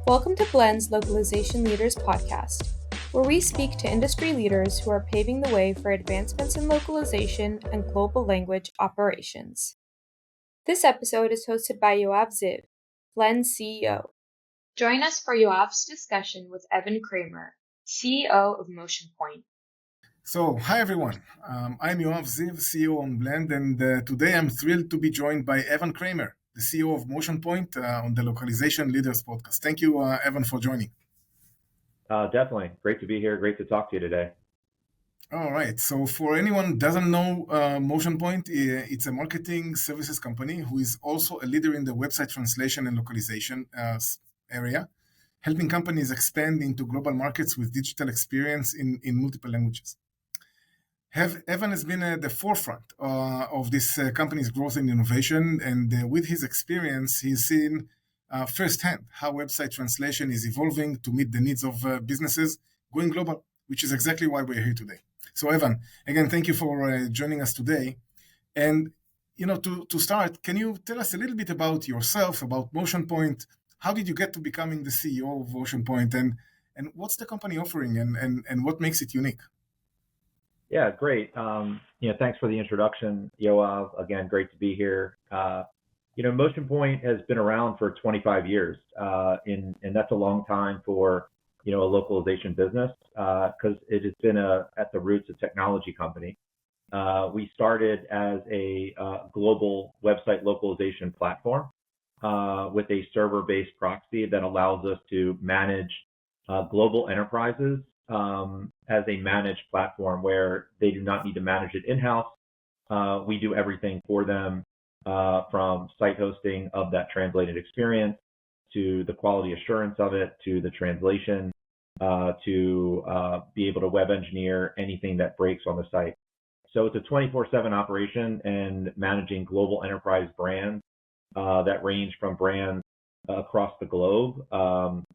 Welcome to Blend's Localization Leaders podcast, where we speak to industry leaders who are paving the way for advancements in localization and global language operations. This episode is hosted by Yoav Ziv, Blend's CEO. Join us for Yoav's discussion with Evan Kramer, CEO of MotionPoint. So, hi everyone. I'm Yoav Ziv, CEO on Blend, and today I'm thrilled to be joined by Evan Kramer, the CEO of MotionPoint, on the Localization Leaders podcast. Thank you, Evan, for joining. Definitely. Great to be here. Great to talk to you today. All right. So, for anyone who doesn't know MotionPoint, it's a marketing services company who is also a leader in the website translation and localization area, helping companies expand into global markets with digital experience in multiple languages. Evan has been at the forefront of this company's growth and innovation, and with his experience, he's seen firsthand how website translation is evolving to meet the needs of businesses going global, which is exactly why we're here today. So, Evan, again, thank you for joining us today. And to start, can you tell us a little bit about yourself, about MotionPoint? How did you get to becoming the CEO of MotionPoint, and what's the company offering, and what makes it unique? Yeah, great. Thanks for the introduction, Yoav. Again, great to be here. MotionPoint has been around for 25 years, and that's a long time for a localization business because it has been at the roots a technology company. We started as a global website localization platform with a server-based proxy that allows us to manage global enterprises as a managed platform where they do not need to manage it in-house. We do everything for them from site hosting of that translated experience to the quality assurance of it, to the translation, to be able to web engineer anything that breaks on the site. So it's a 24/7 operation and managing global enterprise brands that range from brands across the globe,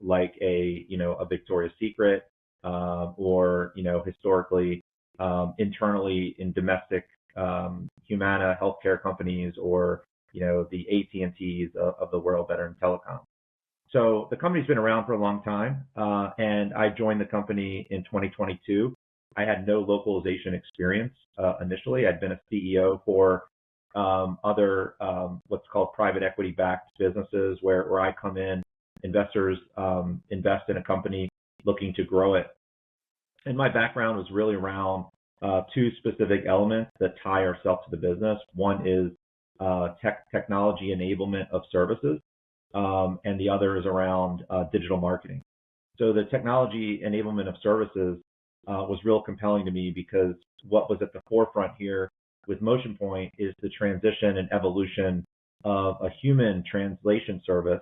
like a Victoria's Secret, or historically internally in domestic Humana healthcare companies, or the AT&Ts of the world that are in telecom. So the company's been around for a long time, and I joined the company in 2022. I had no localization experience initially. I'd been a CEO for other what's called private equity-backed businesses where I come in, investors invest in a company looking to grow it. And my background was really around two specific elements that tie ourselves to the business. One is technology enablement of services, and the other is around digital marketing. So the technology enablement of services was real compelling to me because what was at the forefront here with MotionPoint is the transition and evolution of a human translation service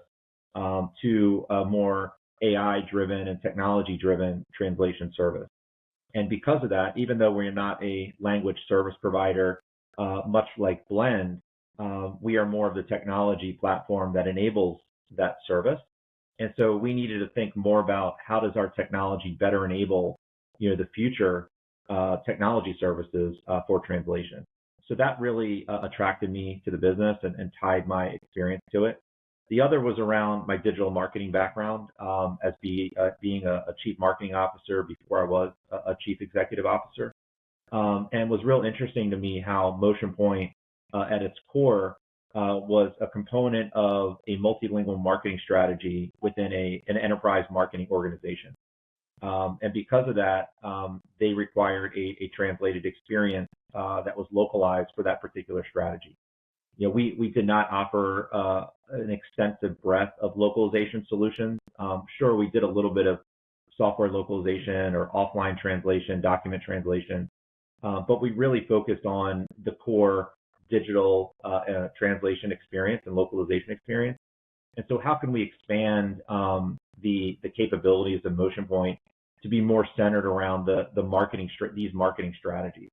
to a more AI-driven and technology-driven translation service. And because of that, even though we're not a language service provider, much like Blend, we are more of the technology platform that enables that service. And so we needed to think more about how does our technology better enable, the future technology services for translation. So that really attracted me to the business and tied my experience to it. The other was around my digital marketing background as being a chief marketing officer before I was a chief executive officer, and was real interesting to me how MotionPoint at its core was a component of a multilingual marketing strategy within an enterprise marketing organization. And because of that, they required a translated experience that was localized for that particular strategy. We did not offer an extensive breadth of localization solutions. Sure, we did a little bit of software localization or offline translation, document translation, but we really focused on the core digital translation experience and localization experience. And so how can we expand the capabilities of MotionPoint to be more centered around these marketing strategies?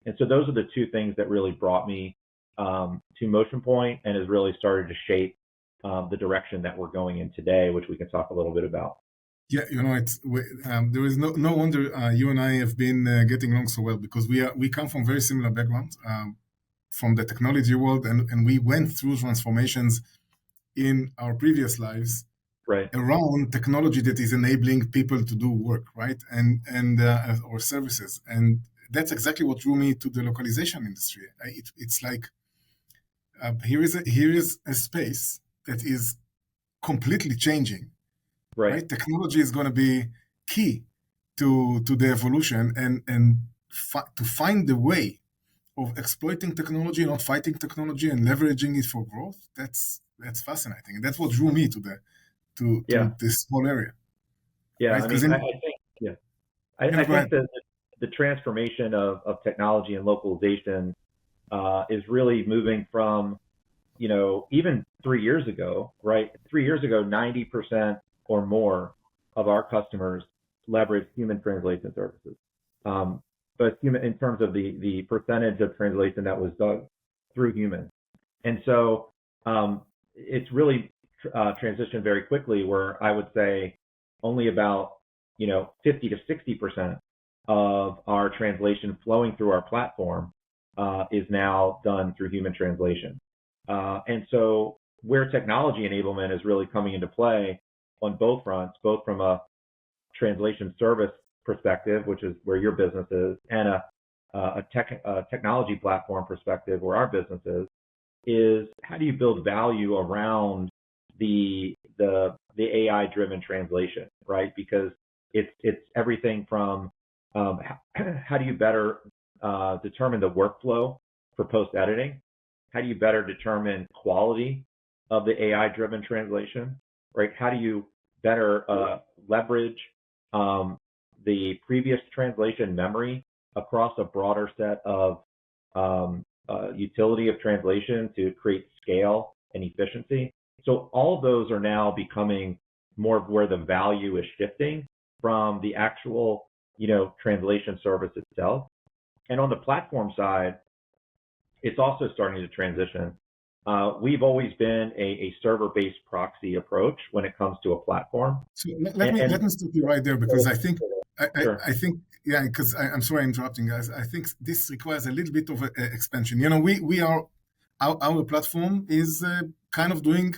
And so those are the two things that really brought me to MotionPoint and has really started to shape the direction that we're going in today, which we can talk a little bit about. Yeah, there is no wonder you and I have been getting along so well, because we come from very similar backgrounds from the technology world, and we went through transformations in our previous lives Right. around technology that is enabling people to do work, right? And or services. And that's exactly what drew me to the localization industry. It's like here is a space that is completely changing, Right. right? Technology is going to be key to the evolution, and to find the way of exploiting technology, not fighting technology, and leveraging it for growth. That's fascinating, and that's what drew me to Yeah. this whole area, Yeah. right? I Because mean, I think, yeah, I go ahead. think that the transformation of technology and localization is really moving from, even 3 years ago, right? 3 years ago, 90% or more of our customers leverage human translation services. But human in terms of the percentage of translation that was done through humans. And so it's really transitioned very quickly where I would say only about, 50 to 60% of our translation flowing through our platform is now done through human translation. And so where technology enablement is really coming into play on both fronts, both from a translation service perspective, which is where your business is, and a technology platform perspective, where our business is how do you build value around the AI-driven translation, right? Because it's everything from how do you better determine the workflow for post-editing? How do you better determine quality of the AI-driven translation, right? How do you better leverage the previous translation memory across a broader set of utility of translation to create scale and efficiency? So all of those are now becoming more of where the value is shifting from the actual, translation service itself. And on the platform side, it's also starting to transition. We've always been a server-based proxy approach when it comes to a platform. So let me stop you right there, because Sure. I think, yeah, because I'm sorry I'm interrupting, guys. I think this requires a little bit of expansion. We are our platform is kind of doing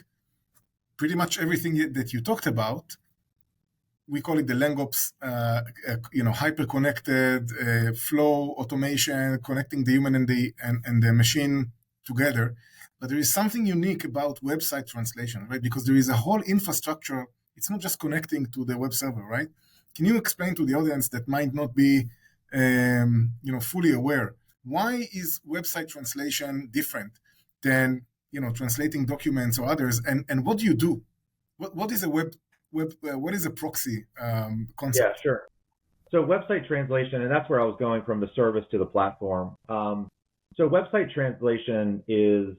pretty much everything that you talked about. We call it the LangOps, hyper-connected flow automation, connecting the human and the machine together. But there is something unique about website translation, right? Because there is a whole infrastructure. It's not just connecting to the web server, right? Can you explain to the audience that might not be, fully aware, why is website translation different than translating documents or others? And what do you do? What is a what is a proxy Yeah, concept? sure. So website translation, and that's where I was going from the service to the platform. So website translation is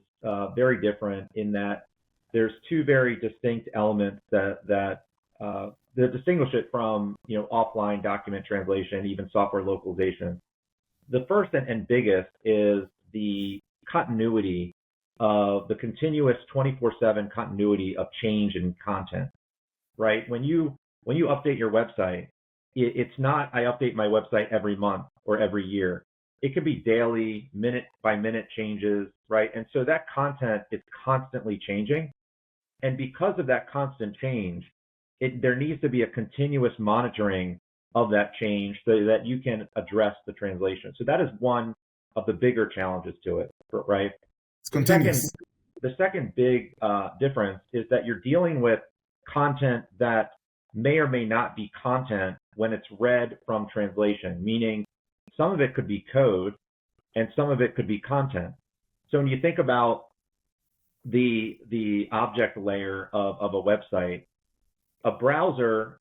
very different in that there's two very distinct elements that distinguish it from offline document translation, even software localization. The first and biggest is the continuity of the continuous 24/7 continuity of change in content, right? When you update your website, it's not I update my website every month or every year. It could be daily, minute by minute changes, right? And so that content is constantly changing. And because of that constant change, there needs to be a continuous monitoring of that change so that you can address the translation. So that is one of the bigger challenges to it, right? It's The second, continuous. the second big difference is that you're dealing with content that may or may not be content when it's read from translation, meaning some of it could be code and some of it could be content. So when you think about the object layer of a website, a browser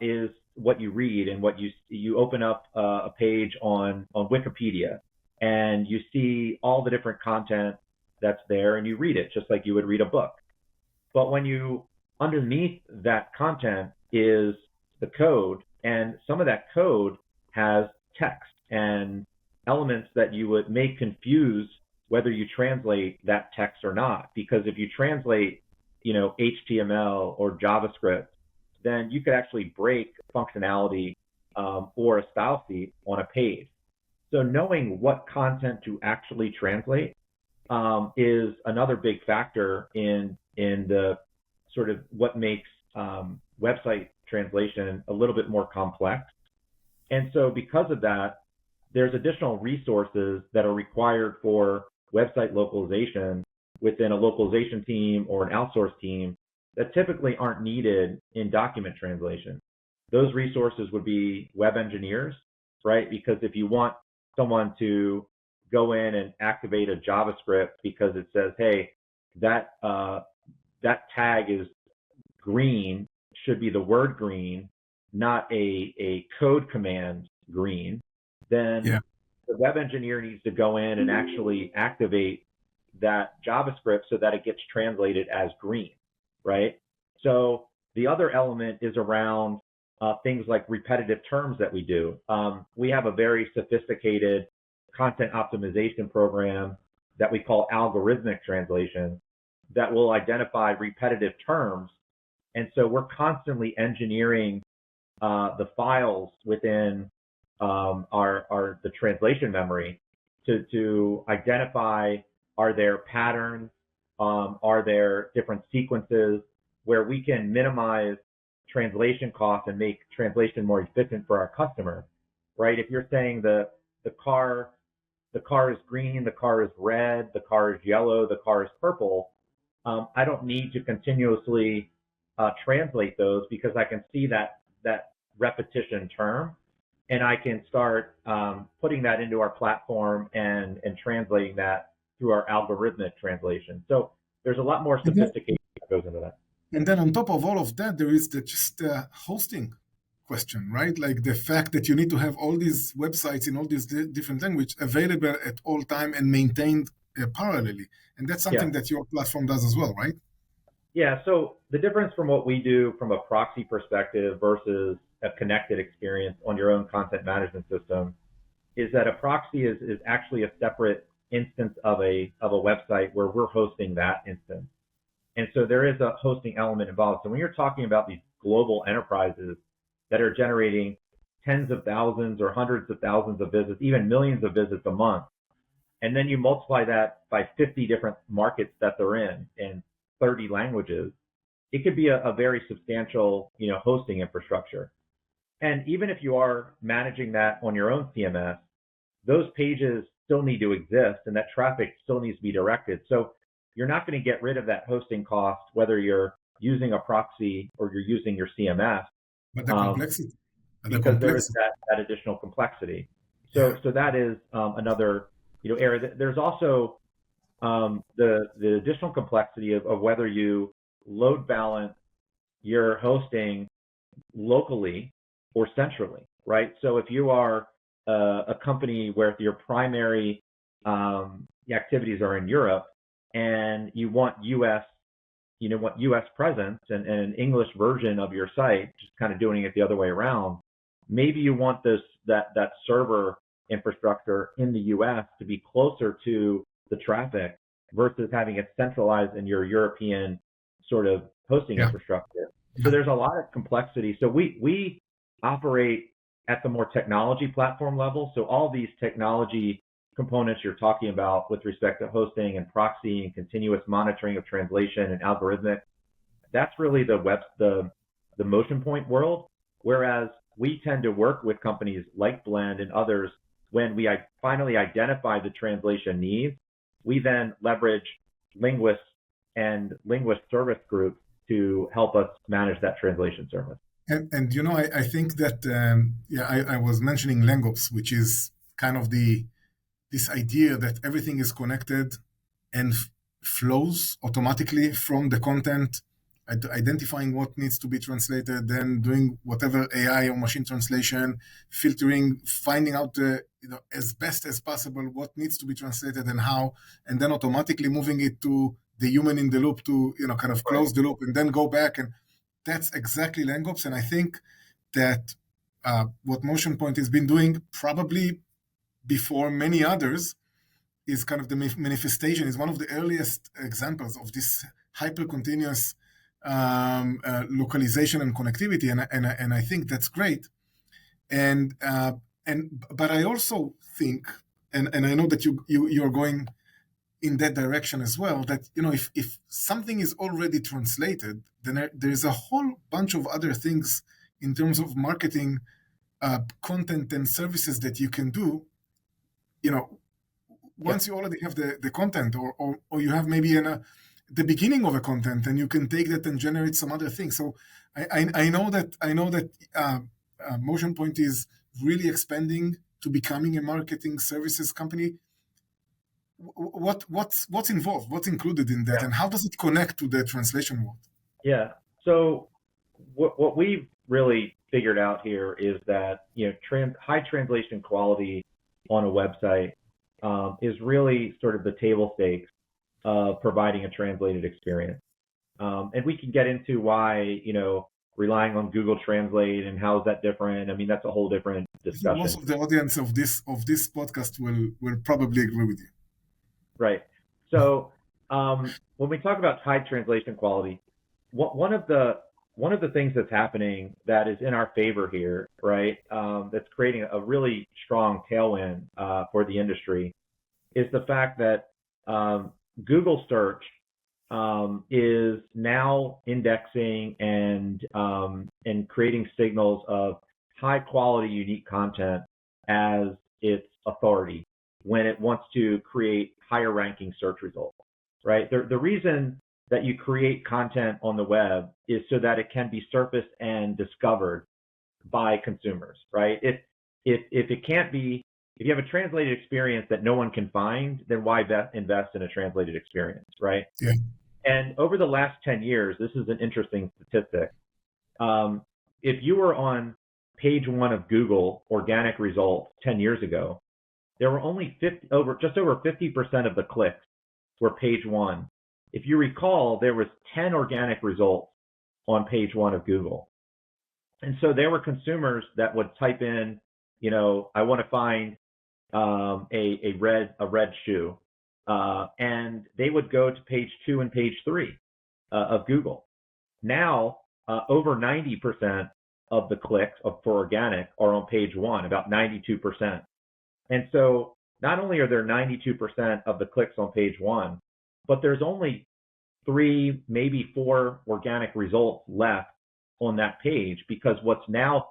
is what you read, and what you open up a page on Wikipedia, and you see all the different content that's there, and you read it just like you would read a book. But when you underneath that content is the code, and some of that code has text and elements that you would make confuse whether you translate that text or not. Because if you translate, HTML or JavaScript, then you could actually break functionality or a style sheet on a page. So knowing what content to actually translate is another big factor in the sort of what makes website translation a little bit more complex. And so because of that, there's additional resources that are required for website localization within a localization team or an outsourced team that typically aren't needed in document translation. Those resources would be web engineers, right? Because if you want someone to go in and activate a JavaScript because it says, hey, that tag is green, should be the word green, not a code command green, then the web engineer needs to go in and actually activate that JavaScript so that it gets translated as green, right? So the other element is around things like repetitive terms that we do. We have a very sophisticated content optimization program that we call algorithmic translation that will identify repetitive terms. And so we're constantly engineering the files within the translation memory to identify, are there patterns, are there different sequences where we can minimize translation costs and make translation more efficient for our customer, right? If you're saying the car is green, the car is red, the car is yellow, the car is purple, I don't need to continuously translate those because I can see that repetition term, and I can start putting that into our platform and translating that through our algorithmic translation. So there's a lot more sophistication that goes into that. And then on top of all of that, there is the hosting question, right? Like the fact that you need to have all these websites in all these different languages available at all time and maintained parallelly. And that's something that your platform does as well, right? Yeah, so the difference from what we do from a proxy perspective versus a connected experience on your own content management system is that a proxy is actually a separate instance of a website where we're hosting that instance. And so there is a hosting element involved. So when you're talking about these global enterprises that are generating tens of thousands or hundreds of thousands of visits, even millions of visits a month, and then you multiply that by 50 different markets that they're in 30 languages, it could be a very substantial, hosting infrastructure. And even if you are managing that on your own CMS, those pages still need to exist and that traffic still needs to be directed. So you're not going to get rid of that hosting cost, whether you're using a proxy or you're using your CMS. But the complexity. Because there is that additional complexity. So that is another area. There's also the additional complexity of whether you load balance your hosting locally or centrally, right? So if you are a company where your primary activities are in Europe and you want US presence and an English version of your site, just kind of doing it the other way around, maybe you want that server infrastructure in the US to be closer to the traffic versus having it centralized in your European sort of hosting infrastructure. So there's a lot of complexity. So we operate at the more technology platform level. So all these technology components you're talking about with respect to hosting and proxy and continuous monitoring of translation and algorithmic, that's really the MotionPoint world. Whereas we tend to work with companies like Blend and others when we finally identify the translation needs. We then leverage linguists and linguist service groups to help us manage that translation service. And I think that I was mentioning Langops, which is kind of this idea that everything is connected and flows automatically from the content, identifying what needs to be translated, then doing whatever AI or machine translation, filtering, finding out as best as possible what needs to be translated and how, and then automatically moving it to the human in the loop to kind of close the loop and then go back. And that's exactly Langops. And I think that what MotionPoint has been doing probably before many others is kind of the manifestation, is one of the earliest examples of this hyper-continuous localization and connectivity. And I think that's great. But I also think, and I know that you're going in that direction as well. That if something is already translated, then there's a whole bunch of other things in terms of marketing, content and services that you can do. Once you already have the content, or you have maybe the beginning of a content, and you can take that and generate some other things. So I know that MotionPoint is really expanding to becoming a marketing services company. What's involved? What's included in that, and how does it connect to the translation world? Yeah. So what we've really figured out here is that high translation quality on a website is really sort of the table stakes of providing a translated experience. And we can get into why relying on Google Translate and how is that different. I mean, that's a whole different discussion. Most of the audience of this podcast will probably agree with you. Right. So when we talk about high translation quality, one of the things that's happening that is in our favor here, right, that's creating a really strong tailwind for the industry, is the fact that Google search is now indexing and creating signals of high quality, unique content as its authority when it wants to create higher ranking search results, right? The reason that you create content on the web is so that it can be surfaced and discovered by consumers, right? If it can't be, if you have a translated experience that no one can find, then why invest in a translated experience, right? Yeah. And over the last 10 years, this is an interesting statistic. If you were on page 1 of Google organic results 10 years ago, there were only just over 50% of the clicks were page 1. If you recall, there was 10 organic results on page 1 of Google. And so there were consumers that would type in, I want to find a red shoe, and they would go to page 2 and page 3 of Google. Now, over 90% of the clicks for organic are on page 1, about 92%. And so not only are there 92% of the clicks on page 1, but there's only 3, maybe 4 organic results left on that page, because what's now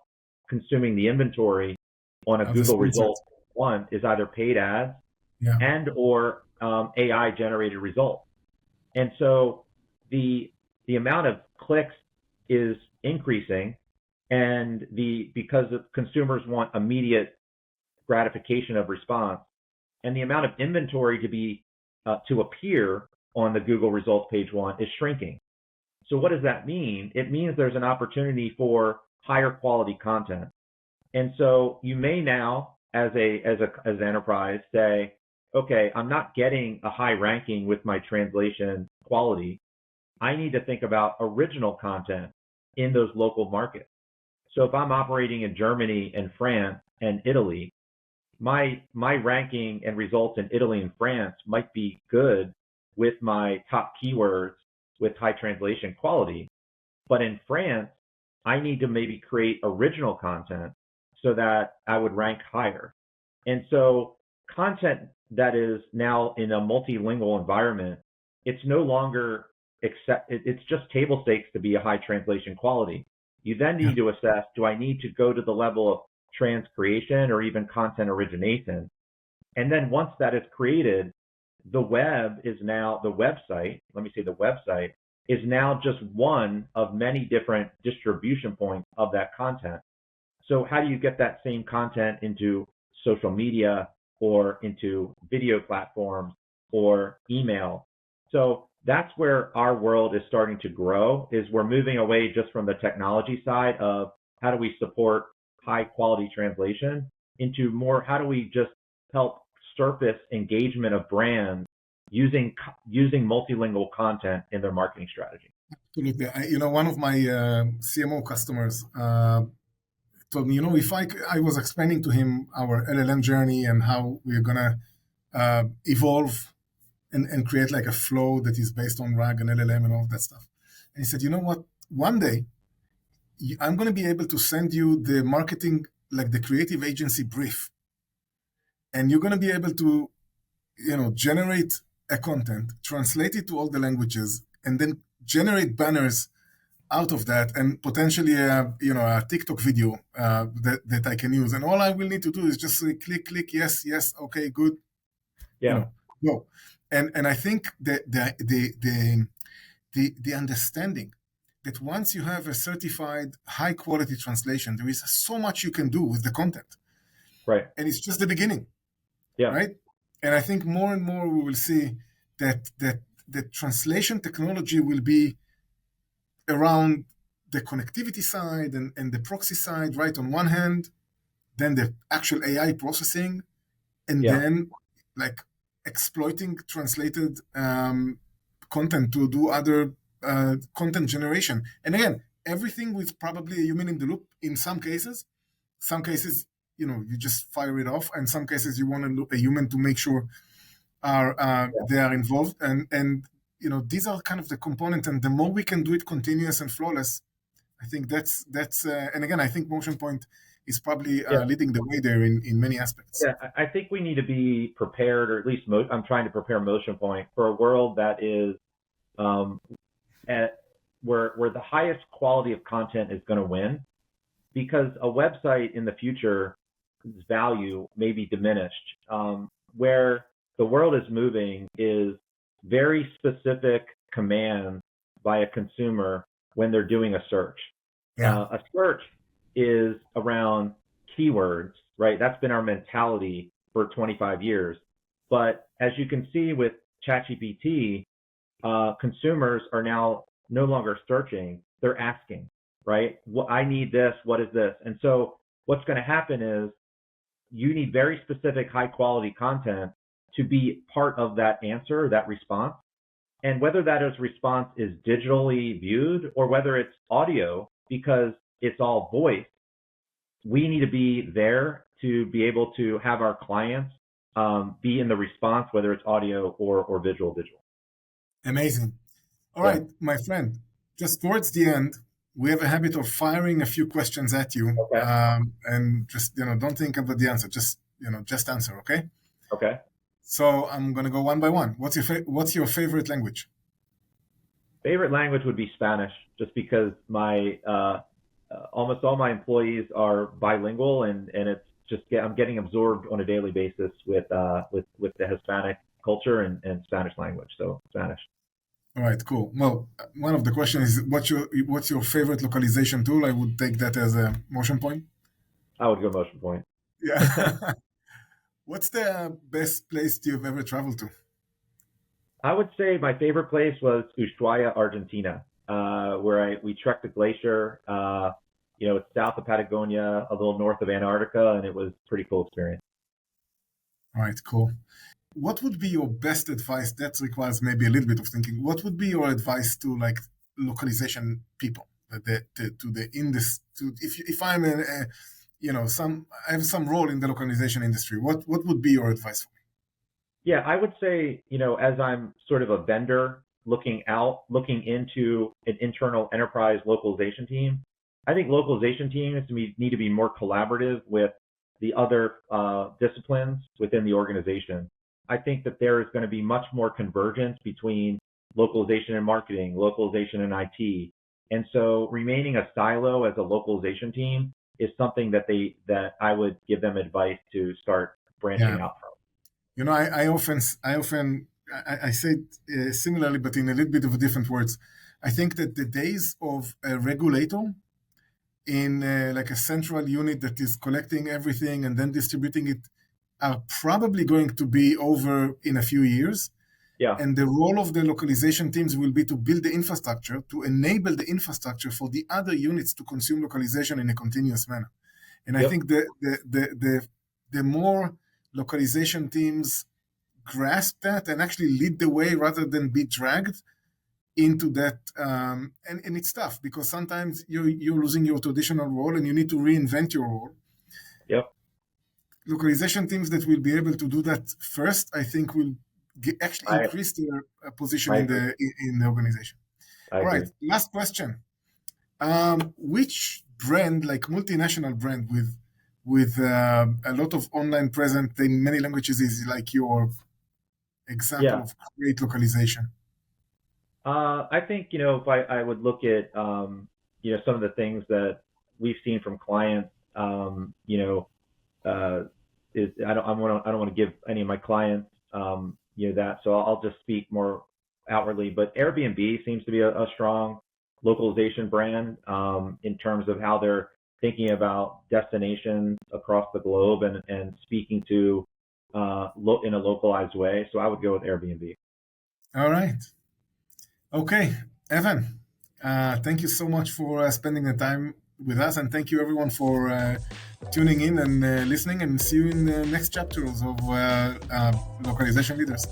consuming the inventory on a Google result 1 is either paid ads and or AI generated results. And so the amount of clicks is increasing, and because consumers want immediate gratification of response, and the amount of inventory to appear on the Google results page 1 is shrinking. So what does that mean? It means there's an opportunity for higher quality content. And so you may now, as an enterprise, say, okay, I'm not getting a high ranking with my translation quality. I need to think about original content in those local markets. So if I'm operating in Germany and France and Italy, my ranking and results in Italy and France might be good with my top keywords with high translation quality. But in France, I need to maybe create original content so that I would rank higher. And so content that is now in a multilingual environment, it's no longer it's just table stakes to be a high translation quality. You then need to assess, do I need to go to the level of transcreation or even content origination? And then once that is created, the website is now just one of many different distribution points of that content. So how do you get that same content into social media or into video platforms or email? So that's where our world is starting to grow, is we're moving away just from the technology side of how do we support high quality translation into more, how do we just help surface engagement of brands using multilingual content in their marketing strategy. Absolutely. One of my CMO customers told me, if I was explaining to him our LLM journey and how we're going to evolve and create like a flow that is based on RAG and LLM and all that stuff. And he said, you know what? One day, I'm going to be able to send you the marketing, like the creative agency brief. And you're going to be able to, generate a content, translate it to all the languages, and then generate banners out of that, and potentially a TikTok video that I can use. And all I will need to do is just say, click, yes, okay, good, Yeah. go. And I think that the understanding that once you have a certified high quality translation, there is so much you can do with the content. Right. And it's just the beginning. Yeah. Right. And I think more and more we will see that the translation technology will be around the connectivity side and the proxy side, right, on one hand, then the actual AI processing, and then like exploiting translated content to do other content generation. And again, everything with probably a human in the loop in some cases. Some cases, you just fire it off, and some cases you want a human to make sure they are involved. And these are kind of the component, and the more we can do it continuous and flawless, I think that's and again, I think MotionPoint is probably leading the way there in many aspects. Yeah, I think we need to be prepared, or at least I'm trying to prepare MotionPoint for a world that is where the highest quality of content is going to win, because a website in the future value may be diminished. Where the world is moving is very specific commands by a consumer when they're doing a search. A search is around keywords, right? That's been our mentality for 25 years. But as you can see with ChatGPT, consumers are now no longer searching, they're asking, right? I need this, what is this? And so what's going to happen is you need very specific high quality content to be part of that answer, that response. And whether that response is digitally viewed or whether it's audio, because it's all voice, we need to be there to be able to have our clients be in the response, whether it's audio or visual. Amazing. All right, my friend, just towards the end, we have a habit of firing a few questions at you. Okay. And just, don't think about the answer. Just answer, okay? Okay. So I'm going to go one by one. What's your favorite language? Favorite language would be Spanish, just because my almost all my employees are bilingual, and it's just I'm getting absorbed on a daily basis with the Hispanic culture and Spanish language. So Spanish. All right, cool. Well, one of the questions is what's your favorite localization tool? I would take that as a MotionPoint. I would go MotionPoint. Yeah. What's the best place you've ever traveled to? I would say my favorite place was Ushuaia, Argentina, where we trekked the glacier. It's south of Patagonia, a little north of Antarctica, and it was a pretty cool experience. All right, cool. What would be your best advice? That requires maybe a little bit of thinking. What would be your advice to like localization people, to the industry? If I'm I have some role in the localization industry. What would be your advice for me? Yeah, I would say, as I'm sort of a vendor looking into an internal enterprise localization team, I think localization teams need to be more collaborative with the other disciplines within the organization. I think that there is going to be much more convergence between localization and marketing, localization and IT. And so remaining a silo as a localization team is something that I would give them advice to start branching out from. I often say it similarly, but in a little bit of different words. I think that the days of a regulator in like a central unit that is collecting everything and then distributing it are probably going to be over in a few years. Yeah. And the role of the localization teams will be to build the infrastructure, to enable the infrastructure for the other units to consume localization in a continuous manner. And I think the more localization teams grasp that and actually lead the way rather than be dragged into that, and it's tough because sometimes you're losing your traditional role and you need to reinvent your role. Yep. Localization teams that will be able to do that first, I think, will actually increase their position in the organization. All right, last question. Which brand, like multinational brand with a lot of online presence in many languages, is like your example Yeah. of great localization? I think, if I would look at, some of the things that we've seen from clients, uh, I don't want to give any of my clients, that, so I'll just speak more outwardly. But Airbnb seems to be a strong localization brand, in terms of how they're thinking about destinations across the globe and speaking to in a localized way. So I would go with Airbnb. All right. Okay, Evan, thank you so much for spending the time with us, and thank you everyone for tuning in and listening. And see you in the next chapters of Localization Leaders.